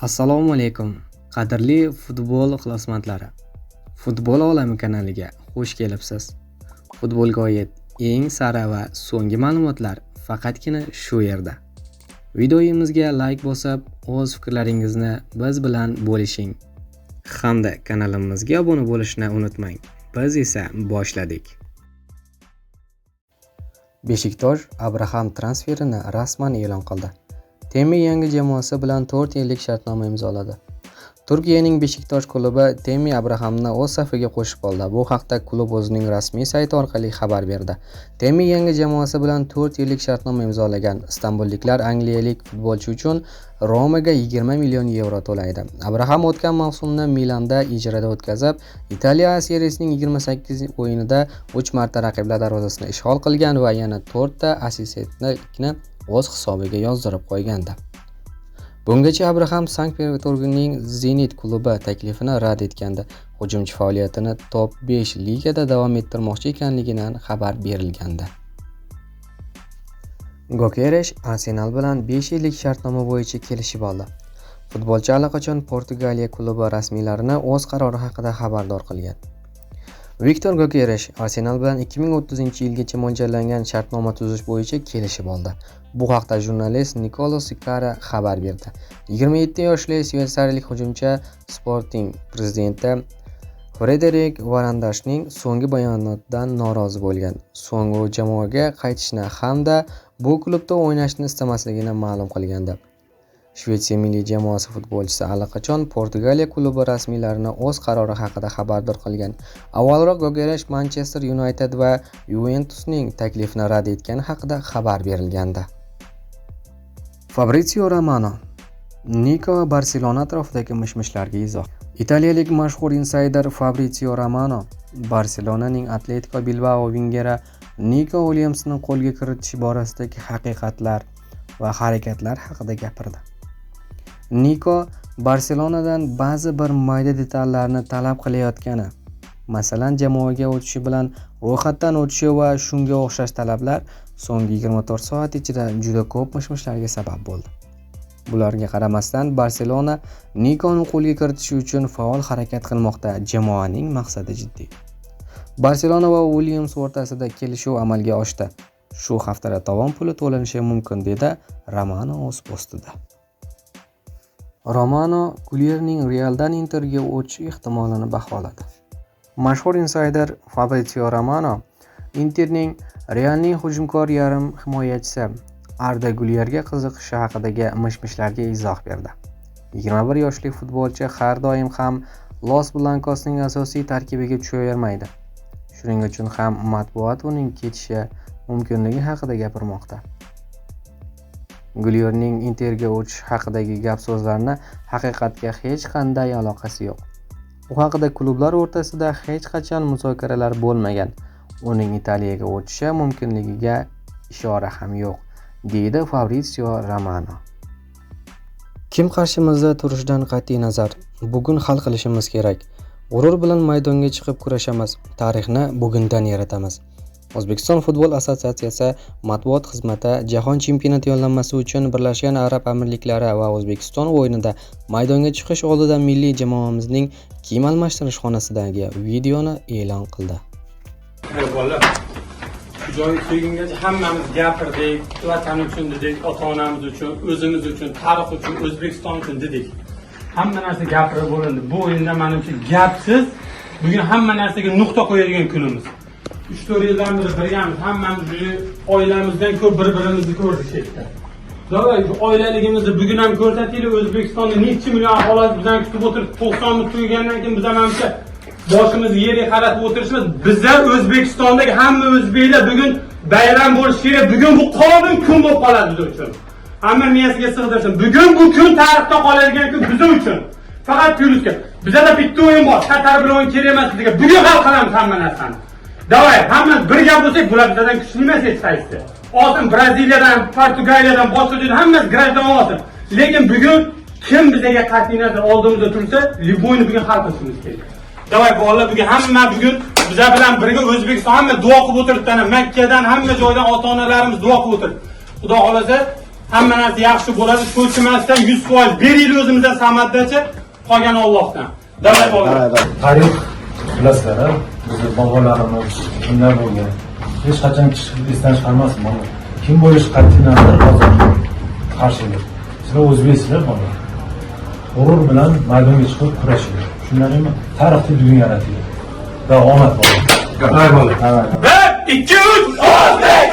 Assalomu alaykum, qadrli futbol ixlosmandlari. Futbol olami kanaliga xush kelibsiz. Futbolga oid eng sara va so'nggi ma'lumotlar faqatgina shu yerda. Videoyimizga like bosib, o'z fikrlaringizni biz bilan bo'lishing. Hamda kanalimizga obuna bo'lishni unutmang. Biz esa boshladik. Beshiktosh Abraham transferini rasman e'lon qildi. Temi yangi jamoasi bilan 4 yillik shartnoma imzoladi. Turkiyaning Beshiktosh klubi Temi Abrahamni o'z safiga qo'shib oldi. Bu haqda klub o'zining rasmiy sayti orqali xabar berdi. Temi yangi jamoasi bilan 4 yillik shartnoma imzolagan. Istanbulliklar angliyalik futbolchi uchun Romaga 20 million yevro to'laydi. Abraham o'tgan mavsumni Milanda ijroda o'tkazib, Italiya seriyasining 28 o'yinida 3 marta raqiblar darvozasini ishg'ol qilgan va yana 4 ta assistentni o'z hisobiga yozdirib qo'ygandi. Bungacha Abraham Sankt-Peterburgning Zenit klubi taklifini rad etgandi. Hujumchi faoliyatini top 5 ligada davom ettirmoqchi ekanligidan xabar berilgandi. Gokeresh Arsenal bilan 5 yillik shartnoma bo'yicha kelishib oldi. Futbolchi allaqachon Portugaliya klubi rasmiylarini o'z qarori haqida xabardor qilgan. Viktor Gokeresh Arsenal bilan 2030-yilgacha mo'ljallangan shartnoma tuzish bo'yicha kelishib oldi. Bu haqda jurnalist Nicolo Sikara xabar berdi. 27 yoshli shveysariyalik hujumchi Sporting prezidenti Frederik Varandashning so'nggi bayonotidan norozi bo'lgan. So'ng u jamoaga qaytishni hamda bu klubda o'ynashni istamasligini ma'lum qilgandi. Shvetsiya milliy jamoasi futbolchisi allaqachon Portugaliya klubi rasmiylarini o'z qarori haqida xabardor qilgan. Avvalroq Gokeresh Manchester United va Juventusning taklifini rad etgani haqida xabar berilgandi. Fabrizio Romano Nico va Barselona atrofidagi mishmishlarga izoh. Italiyalik mashhur insayder Fabrizio Romano Barselonaning Atletico Bilbao vingeri Nico Williamsni qo'lga kiritish borasidagi haqiqatlar va harakatlar haqida gapirdi. Nico Barselonadan ba'zi bir mayda detallarni talab qilayotgani, masalan, jamoaga o'tishi bilan ro'yxatdan o'tishi va shunga o'xshash talablar so'nggi 24 soat ichida juda ko'p mishmishlarga sabab bo'ldi. Bularga qaramasdan Barselona Niconi qo'lga kiritish uchun faol harakat qilmoqda. Jamoaning maqsadi jiddiy. Barselona va Williams o'rtasida kelishuv amalga oshdi. Shu haftada tovon puli to'lanishi mumkin, dedi Romano o'z postida. Romano Gulierning Realdan Interga o'tish ehtimolini baholadi. Mashhur insayder Fabrizio Romano Interning Realning hujumkor yarim himoyachisi Arda Gulierga qiziqishi haqidagi mishmishlarga izoh berdi. 21 yoshli futbolchi har doim ham Los Blancosning asosiy tarkibiga tushavermaydi. Shuning uchun ham matbuot uning ketishi mumkinligi haqida gapirmoqda. Gulierning Interga o'tish haqidagi gap-so'zlarni haqiqatga hech qanday aloqasi yo'q. U haqida klublar o'rtasida hech qachon muzokaralar bo'lmagan. Uning Italiyaga o'tishi mumkinligiga ishora ham yo'q, deydi Fabrizio Romano. Kim qarshimizda turishidan qat'iy nazar, bugun hal qilishimiz kerak. G'urur bilan maydonga chiqib kurashamiz. Tarixni bugundan yaratamiz. O'zbekiston futbol assotsiatsiyasi matbuot xizmati Jahon chempionati yo'llanmasi uchun Birlashgan Arab Amirliklari va O'zbekiston o'yinida maydonga chiqish oldidan milliy jamoamizning kiyim almashtirish xonasidagi videoni e'lon qildi. Joy kelgungacha hammamiz gapirdik, vatan uchun dedik, ota-onamiz uchun, o'zimiz uchun, tarix uchun, O'zbekiston uchun dedik. Hamma narsa gapirib bo'lindi. Bu o'yinda menimcha gapsiz bugun hamma narsaga nuqta qo'yadigan kunimiz. 3-4 yildan beri birgamiz, hammamiz oilamizdan ko'p bir-birimizni ko'rdik yerda. Davay, oilaligimizni bugun ham ko'rsataylik. O'zbekistonda necha million aholi bizdan kutib o'tirib, 90 ming to'ygandan keyin biz hamcha boshimizni yerga qaratib o'tirishimiz. Bizlar O'zbekistondagi hamma o'zbeklar bugun bayram bo'lishi kerak. Bugun bu qonun kun bo'lib qoladi biz uchun. Hamma miyasiga sig'dirsin. Bugun bu kun tarixda qoladigan kun biz uchun. Faqat plyusga. Bizda bitta o'yin bor. Qatar bilan o'yin kerak emas bizga. Bugun hal qilamiz hamma narsani. Davay, hamma birga bo'lsak, bular bizdan kuchli emas hech qaysi. Olsin Braziliyadan, Portugaliyadan, boshqa joydan hammasi grajdan olsin. Lekin bugun kim bizga qat'iy nazar oldimizda tursa, Liboyni bugun hal qilishimiz kerak. Davay, bolalar bugun hamma bugun bizlar bilan birga O'zbekiston hamma duo qilib o'tiribdi. Makkadan hamma joydan ota-onalarimiz duo qilib o'tiribdi. Xudo xolasa hamma narsa yaxshi bo'ladi. Cho'chimasdan 100% beraylik o'zimizdan Samaddachi, qolgan Allohdan. Davlat bo'ladi. Tarix bilasizlar, ha? Bizni bobolarimiz kimlar bo'lgan. Hech qachon esdan chiqarmasin mana. Kim bo'lish qat'iy nazar hozir qarshilar. Sizlar o'zbeksizlar mana. G'urur bilan maydonga chiqib kurashinglar. Shunlarni tarixni bugun yaratdik. Va omad bo'ladi. Bir, ikki, uch, o'zbek!